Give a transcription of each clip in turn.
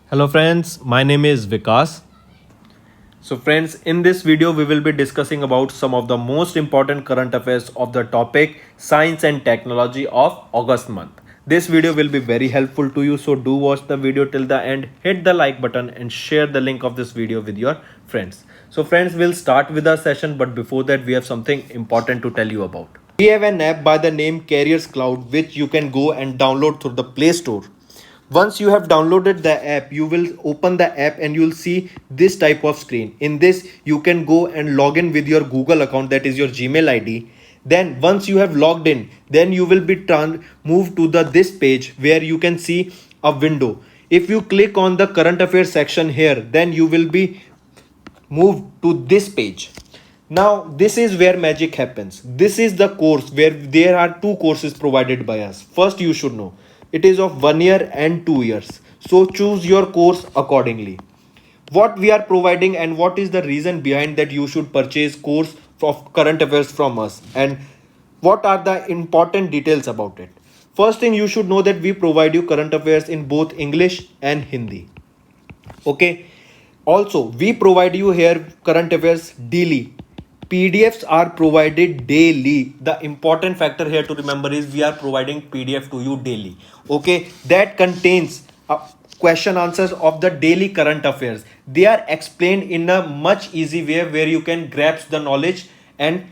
Hello friends, my name is Vikas. So friends, in this video we will be discussing about some of the most important current affairs of the topic science and technology of August month. This video will be very helpful to you, so do watch the video till the end, hit the like button and share the link of this video with your friends. So friends, we'll start with our session, but before that we have something important to tell you about. We have an app by the name Carriers Cloud which you can go and download through the Play Store. Once you have downloaded the app, you will open the app and you'll see this type of screen. In this, you can go and log in with your Google account, that is your Gmail ID. Then once you have logged in, then you will be moved to this page where you can see a window. If you click on the current affairs section here, then you will be moved to this page. Now this is where magic happens. This is the course where there are two courses provided by us. First, you should know it is of 1 year and 2 years, so choose your course accordingly. What we are providing and what is the reason behind that you should purchase course of current affairs from us, and what are the important details about it. First thing, you should know that we provide you current affairs in both English and Hindi. Okay, also we provide you here current affairs daily. PDFs are provided daily. The important factor here to remember is we are providing PDF to you daily. Okay, that contains question answers of the daily current affairs. They are explained in a much easy way where you can grasp the knowledge and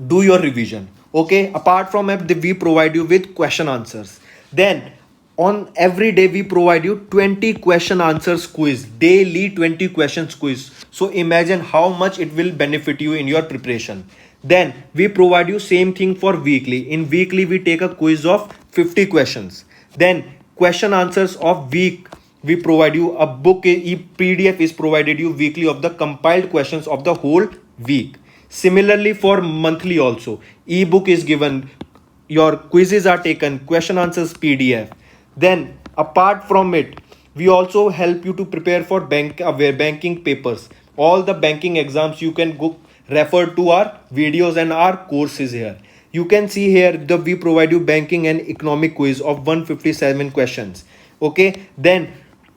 do your revision. Okay, apart from it, we provide you with question answers. Then on every day we provide you 20 question answers quiz, daily 20 questions quiz. So imagine how much it will benefit you in your preparation. Then we provide you same thing for weekly. In weekly we take a quiz of 50 questions. Then question answers of week, we provide you a book. PDF is provided you weekly of the compiled questions of the whole week. Similarly for monthly also, ebook is given, your quizzes are taken, question answers PDF. Then apart from it, we also help you to prepare for banking papers. All the banking exams you can go refer to our videos and our courses here. You can see here we provide you banking and economic quiz of 157 questions. Okay, then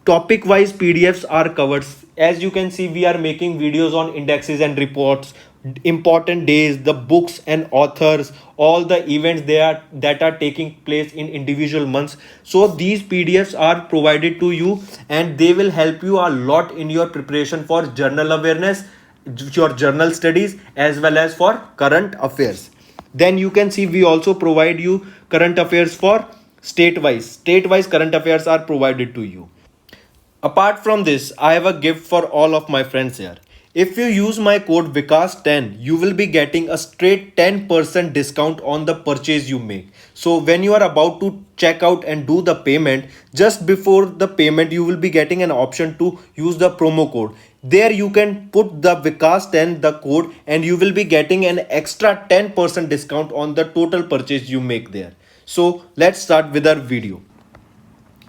topic wise PDFs are covered. As you can see, we are making videos on indexes and reports, important days, the books and authors, all the events that are taking place in individual months. So these PDFs are provided to you and they will help you a lot in your preparation for journal awareness, your journal studies, as well as for current affairs. Then you can see we also provide you current affairs for state-wise current affairs are provided to you. Apart from this, I have a gift for all of my friends here. If you use my code Vikas10, you will be getting a straight 10% discount on the purchase you make. So when you are about to check out and do the payment, just before the payment, you will be getting an option to use the promo code. There you can put the Vikas10, the code, and you will be getting an extra 10% discount on the total purchase you make there. So let's start with our video.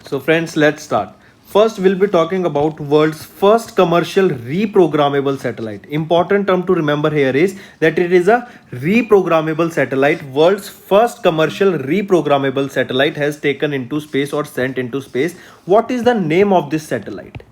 So friends, let's start. First, we'll be talking about world's first commercial reprogrammable satellite. Important term to remember here is that it is a reprogrammable satellite. World's first commercial reprogrammable satellite has taken into space or sent into space. What is the name of this satellite?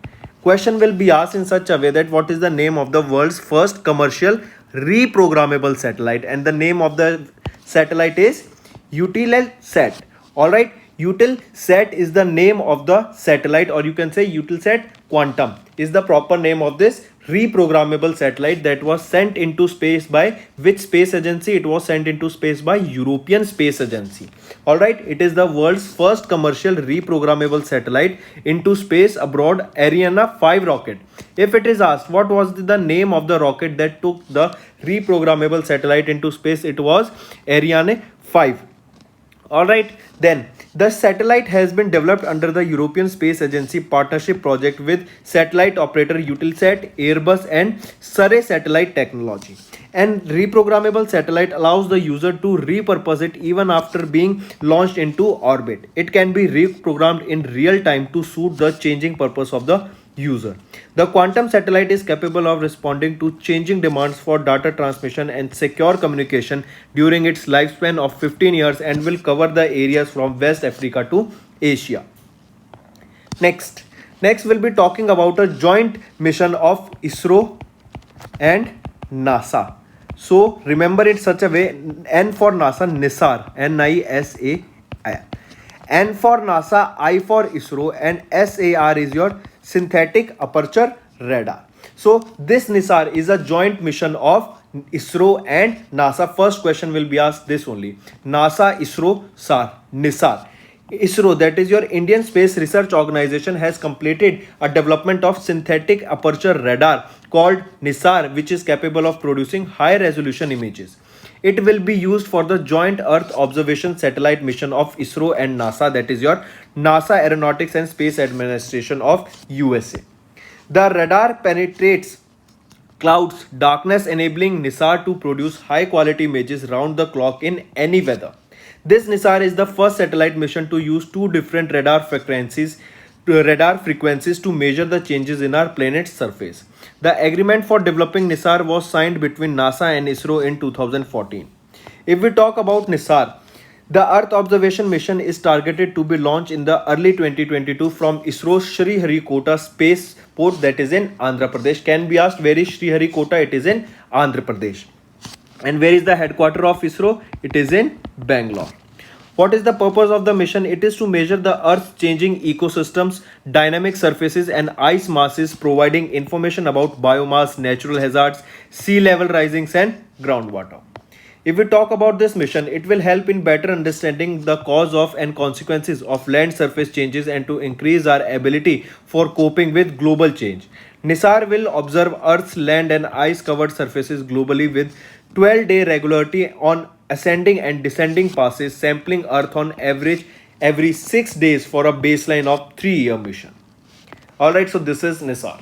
Question will be asked in such a way that what is the name of the world's first commercial reprogrammable satellite, and the name of the satellite is Eutelsat. Alright, Eutelsat is the name of the satellite, or you can say Eutelsat Quantum is the proper name of this reprogrammable satellite that was sent into space by which space agency? It was sent into space by European Space Agency. Alright, it is the world's first commercial reprogrammable satellite into space aboard Ariane 5 rocket. If it is asked what was the name of the rocket that took the reprogrammable satellite into space, it was Ariane 5. Alright, then the satellite has been developed under the European Space Agency partnership project with satellite operator Eutelsat, Airbus and Surrey Satellite Technology. And reprogrammable satellite allows the user to repurpose it even after being launched into orbit. It can be reprogrammed in real time to suit the changing purpose of the user. The quantum satellite is capable of responding to changing demands for data transmission and secure communication during its lifespan of 15 years and will cover the areas from West Africa to Asia. Next, Next, we'll be talking about a joint mission of ISRO and NASA. So remember it such a way. N for NASA, NISAR, NISAR. N for NASA, I for ISRO, and SAR is your synthetic aperture radar. So this NISAR is a joint mission of ISRO and NASA. First question will be asked this only. NASA, ISRO, SAR, NISAR. ISRO, that is your Indian Space Research Organization, has completed a development of synthetic aperture radar called NISAR, which is capable of producing high resolution images. It will be used for the joint Earth observation satellite mission of ISRO and NASA, that is your NASA Aeronautics and Space Administration of USA. The radar penetrates clouds, darkness, enabling NISAR to produce high quality images round the clock in any weather. This NISAR is the first satellite mission to use two different radar frequencies to measure the changes in our planet's surface. The agreement for developing NISAR was signed between NASA and ISRO in 2014. If we talk about NISAR, the Earth observation mission is targeted to be launched in the early 2022 from ISRO's Sriharikota spaceport, that is in Andhra Pradesh. Can be asked, where is Sriharikota? It is in Andhra Pradesh. And where is the headquarters of ISRO? It is in Bangalore. What is the purpose of the mission? It is to measure the Earth's changing ecosystems, dynamic surfaces, and ice masses, providing information about biomass, natural hazards, sea level risings, and groundwater. If we talk about this mission, it will help in better understanding the cause of and consequences of land surface changes and to increase our ability for coping with global change. NISAR will observe Earth's land and ice covered surfaces globally with 12-day regularity on ascending and descending passes, sampling Earth on average every 6 days for a baseline of 3-year mission. Alright, so this is NISAR.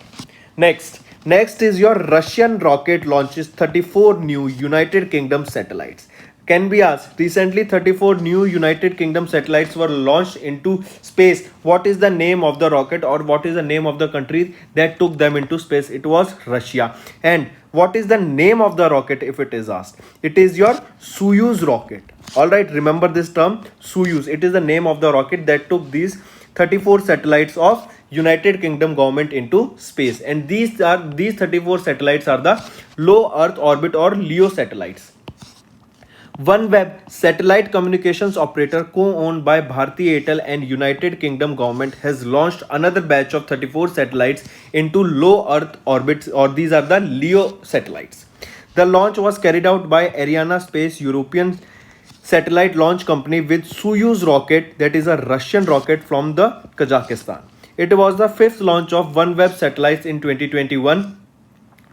Next is your Russian rocket launches 34 new United Kingdom satellites. Can be asked, recently 34 new United Kingdom satellites were launched into space. What is the name of the rocket, or what is the name of the country that took them into space? It was Russia. And what is the name of the rocket if it is asked? It is your Soyuz rocket. Alright, remember this term, Soyuz. It is the name of the rocket that took these 34 satellites of United Kingdom government into space. And these 34 satellites are the low Earth orbit or LEO satellites. OneWeb, satellite communications operator co-owned by Bharti Airtel and United Kingdom government, has launched another batch of 34 satellites into low Earth orbits, or these are the LEO satellites. The launch was carried out by Arianespace, European satellite launch company, with Soyuz rocket, that is a Russian rocket from the Kazakhstan. It was the fifth launch of OneWeb satellites in 2021,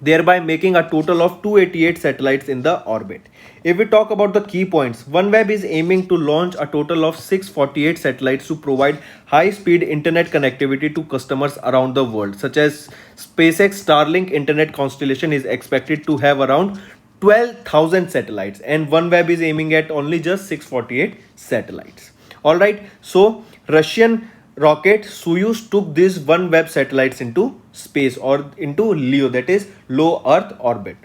thereby making a total of 288 satellites in the orbit. If we talk about the key points, OneWeb is aiming to launch a total of 648 satellites to provide high-speed internet connectivity to customers around the world, such as SpaceX Starlink internet constellation is expected to have around 12,000 satellites, and OneWeb is aiming at only just 648 satellites. Alright, so Russian rocket Soyuz took these OneWeb satellites into space, or into LEO, that is low Earth orbit.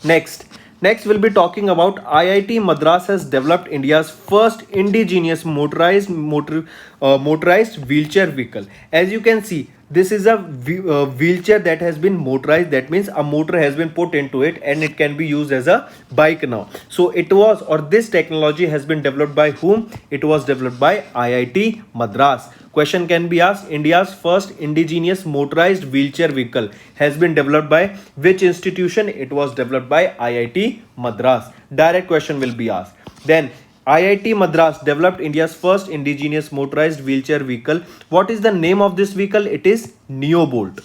Next we'll be talking about IIT Madras has developed India's first indigenous motorized wheelchair vehicle. As you can see, this is a wheelchair that has been motorized. That means a motor has been put into it and it can be used as a bike now. So this technology has been developed by whom? It was developed by IIT Madras. Question can be asked, India's first indigenous motorized wheelchair vehicle has been developed by which institution? It was developed by IIT Madras. Direct question will be asked. Then IIT Madras developed India's first indigenous motorized wheelchair vehicle. What is the name of this vehicle? It is Neobolt.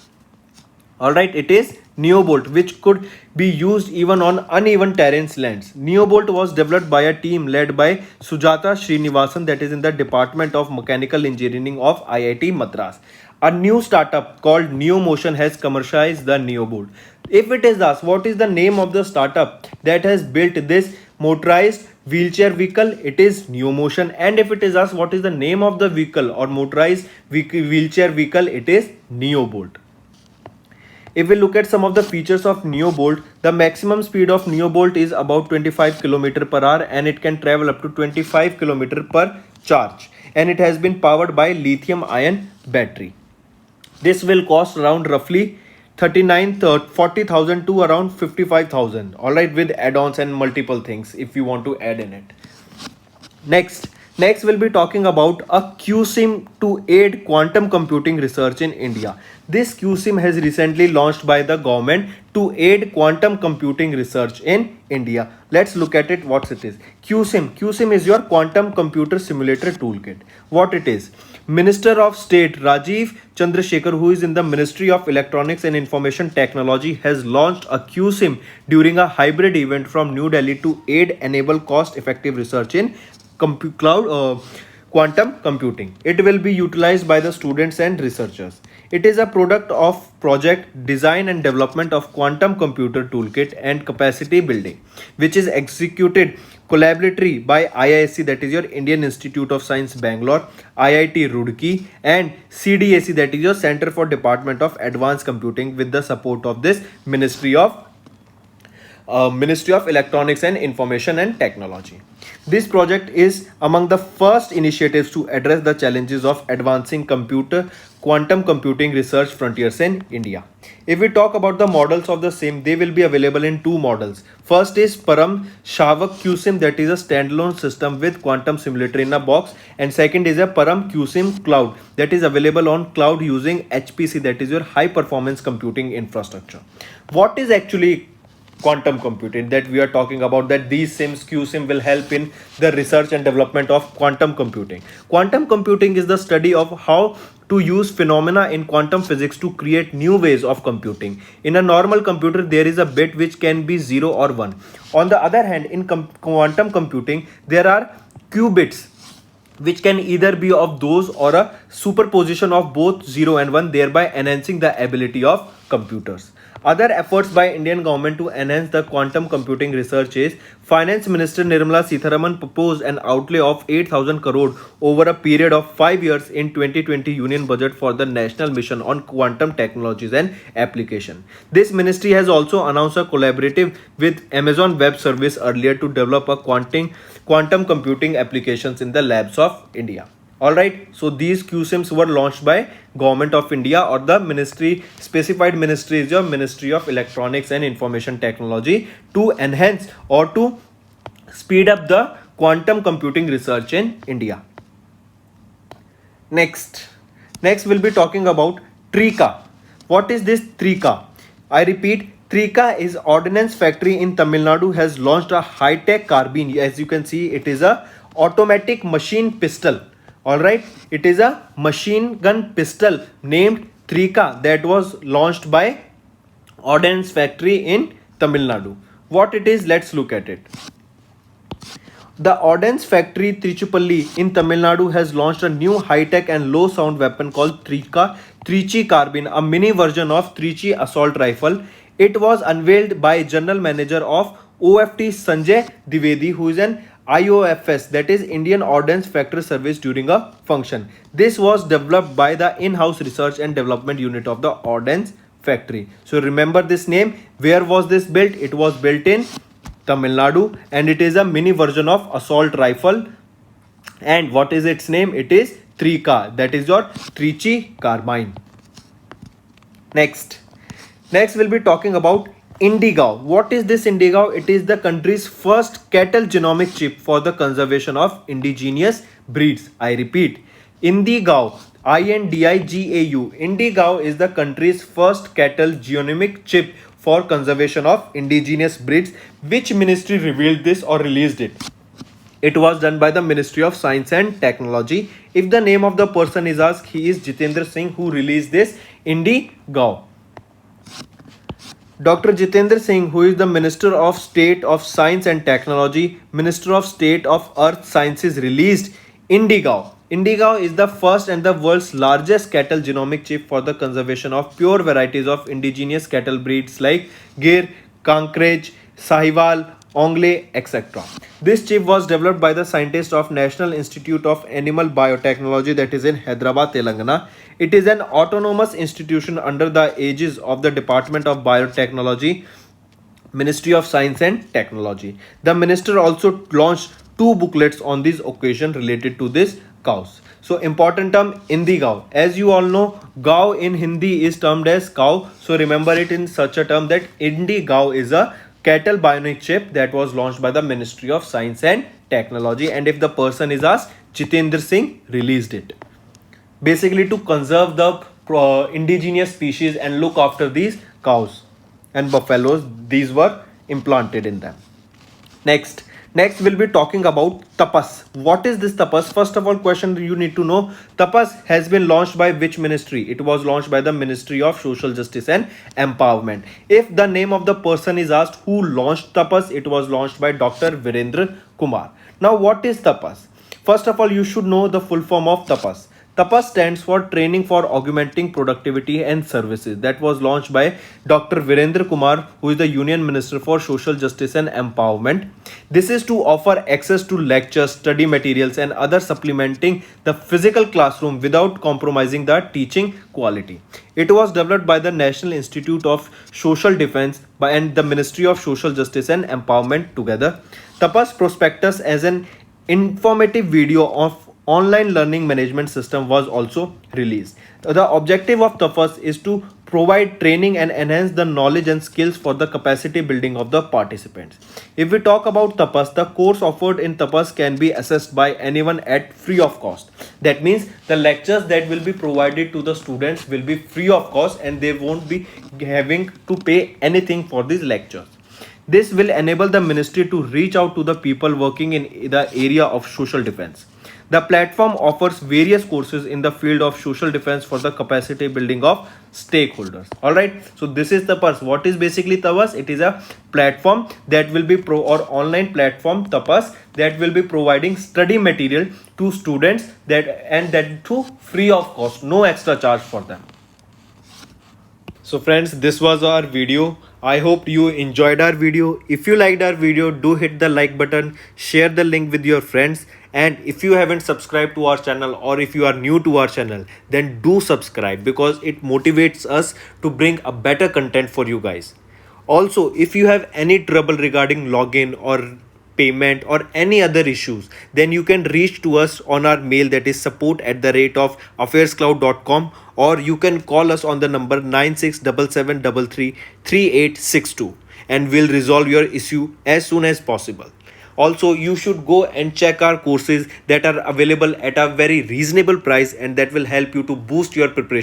Alright, it is Neobolt, which could be used even on uneven terrains lands. Neobolt was developed by a team led by Sujata Srinivasan, that is in the Department of Mechanical Engineering of IIT Madras. A new startup called NeoMotion has commercialized the Neobolt. If it is asked, what is the name of the startup that has built this motorized wheelchair vehicle? It is NeoMotion. And if it is asked, what is the name of the vehicle or motorized wheelchair vehicle? It is Neobolt. If we look at some of the features of Neobolt, the maximum speed of Neobolt is about 25 km per hour and it can travel up to 25 km per charge, and it has been powered by lithium ion battery. This will cost around roughly 40,000 to around 55,000. All right, with add-ons and multiple things if you want to add in it. Next we'll be talking about a QSIM to aid quantum computing research in India. This QSIM has recently launched by the government to aid quantum computing research in India. Let's look at it. What it is. QSIM is your quantum computer simulator toolkit. What it is. Minister of State Rajiv Chandrasekhar, who is in the Ministry of Electronics and Information Technology, has launched a QSIM during a hybrid event from New Delhi to aid enable cost-effective research in quantum computing. It will be utilized by the students and researchers. It is a product of project design and development of quantum computer toolkit and capacity building, which is executed collaboratively by IISc, that is your Indian Institute of Science Bangalore, IIT Roorkee, and CDAC, that is your Center for Department of Advanced Computing, with the support of this Ministry of Electronics and Information and Technology. This project is among the first initiatives to address the challenges of advancing quantum computing research frontiers in India. If we talk about the models of the same, they will be available in two models. First is Param Shavak QSIM, that is a standalone system with quantum simulator in a box, and second is a Param QSIM Cloud, that is available on cloud using HPC, that is your high performance computing infrastructure. What is actually quantum computing that we are talking about, that these QSIM will help in the research and development of quantum computing? Quantum computing is the study of how to use phenomena in quantum physics to create new ways of computing. In a normal computer, there is a bit which can be 0 or 1. On the other hand, in quantum computing, there are qubits which can either be of those or a superposition of both 0 and 1, thereby enhancing the ability of computers. Other efforts by Indian government to enhance the quantum computing research is Finance Minister Nirmala Sitharaman proposed an outlay of 8,000 crore over a period of 5 years in 2020 Union Budget for the National Mission on Quantum Technologies and Application. This ministry has also announced a collaborative with Amazon Web Service earlier to develop a quantum computing applications in the labs of India. Alright, so these QSIMs were launched by Government of India, or the ministry, specified ministry is your Ministry of Electronics and Information Technology, to enhance or to speed up the quantum computing research in India. Next we'll be talking about Trika. What is this Trika? I repeat, Trika is Ordnance Factory in Tamil Nadu has launched a high-tech carbine. As you can see, it is a automatic machine pistol. Alright, it is a machine gun pistol named Trika that was launched by Ordnance Factory in Tamil Nadu. What it is, let's look at it. The Ordnance Factory Trichupalli in Tamil Nadu has launched a new high-tech and low-sound weapon called Trichy Carbine, a mini version of Trichy assault rifle. It was unveiled by General Manager of OFT Sanjay Dwivedi, who is an IOFS, that is Indian Ordnance Factory Service, during a function. This was developed by the in-house research and development unit of the Ordnance Factory. So remember this name. Where was this built? It was built in Tamil Nadu, and it is a mini version of assault rifle. And what is its name? It is Trika, that is your Trichy Carbine. Next we'll be talking about Indigo. What is this Indigo? It is the country's first cattle genomic chip for the conservation of indigenous breeds. I repeat, Indigo, INDIGAU. Indigo is the country's first cattle genomic chip for conservation of indigenous breeds. Which ministry revealed this or released it? It was done by the Ministry of Science and Technology. If the name of the person is asked, he is Jitendra Singh, who released this Indigo. Dr. Jitendra Singh, who is the Minister of State of Science and Technology, Minister of State of Earth Sciences, released Indigo. Indigo is the first and the world's largest cattle genomic chip for the conservation of pure varieties of indigenous cattle breeds like Gir, Kankrej, Sahiwal, Ongle, etc. This chip was developed by the scientists of National Institute of Animal Biotechnology, that is in Hyderabad, Telangana. It is an autonomous institution under the aegis of the Department of Biotechnology, Ministry of Science and Technology. The minister also launched 2 booklets on this occasion related to this cows. So important term Indi Gao. As you all know, Gao in Hindi is termed as cow. So remember it in such a term that Indi Gao is a cattle bionic chip that was launched by the Ministry of Science and Technology. And if the person is asked, Jitendra Singh released it. Basically to conserve the indigenous species and look after these cows and buffaloes. These were implanted in them. Next we'll be talking about tapas. What is this tapas? First of all, question you need to know, tapas has been launched by which ministry? It was launched by the Ministry of Social Justice and Empowerment. If the name of the person is asked who launched tapas, it was launched by Dr. Virendra Kumar. Now what is tapas? First of all, you should know the full form of tapas. TAPAS stands for Training for Augmenting Productivity and Services. That was launched by Dr. Virendra Kumar, who is the Union Minister for Social Justice and Empowerment. This is to offer access to lectures, study materials, and other supplementing the physical classroom without compromising the teaching quality. It was developed by the National Institute of Social Defense and the Ministry of Social Justice and Empowerment together. TAPAS prospectus as an informative video of online learning management system was also released. The objective of TAPAS is to provide training and enhance the knowledge and skills for the capacity building of the participants. If we talk about TAPAS, the course offered in TAPAS can be accessed by anyone at free of cost. That means the lectures that will be provided to the students will be free of cost and they won't be having to pay anything for these lectures. This will enable the ministry to reach out to the people working in the area of social defense. The platform offers various courses in the field of social defense for the capacity building of stakeholders. Alright, so this is TAPAS. What is basically TAPAS? It is a platform that will be online platform TAPAS that will be providing study material to students that to free of cost, no extra charge for them. So friends, this was our video. I hope you enjoyed our video. If you liked our video, do hit the like button, share the link with your friends, and if you haven't subscribed to our channel or if you are new to our channel, then do subscribe because it motivates us to bring a better content for you guys. Also, if you have any trouble regarding login or payment or any other issues, then you can reach to us on our mail, that is support@affairscloud.com, or you can call us on the number 9677333862 and we'll resolve your issue as soon as possible. Also, you should go and check our courses that are available at a very reasonable price and that will help you to boost your preparation.